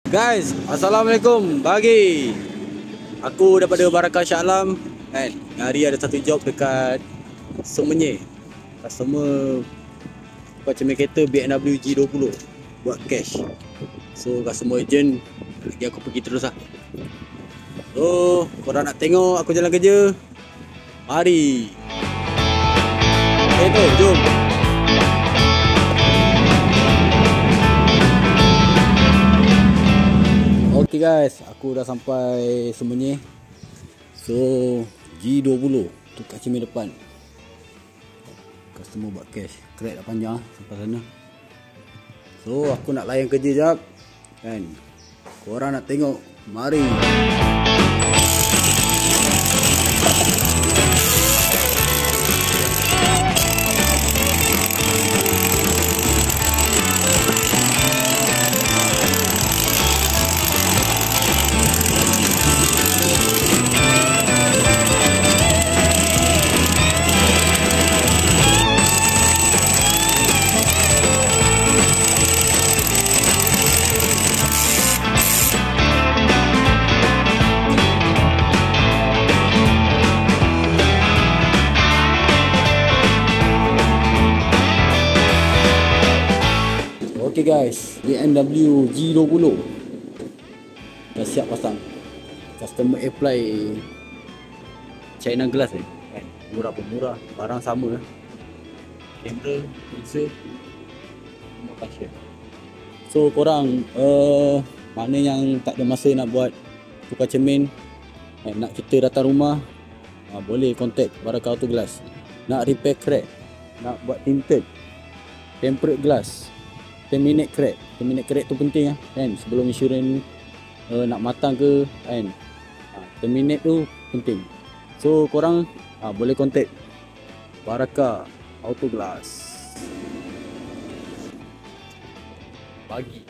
Guys, Assalamualaikum. Pagi. Aku daripada Barakah Shah Alam kan. Hari ada satu job dekat Semenyih. Customer macam kereta BMW G20 buat cash. So customer urgent, lagi aku pergi terus lah. So korang nak tengok aku jalan kerja, mari. Tu, jom. Okay guys, aku dah sampai Semenyih. So G20 tu kat cermin depan. Customer buat cash, krek dah panjang sampai sana. So aku nak layan kerja jap kan. Korang nak tengok, mari. Okay guys, BMW G20 dah siap pasang. Customer apply China glass kan. Murah pun murah, barang sama. Kamera, sensor, semua kasih. So korang mana yang tak ada masa nak buat tukar cermin, nak kita datang rumah, boleh contact Barakah Auto Glass. Nak repair crack, nak buat tinted, tempered glass, terminate crack tu penting kan, sebelum insurans nak matang ke kan, terminate tu penting. So korang boleh contact Barakah Auto Glass. Pagi.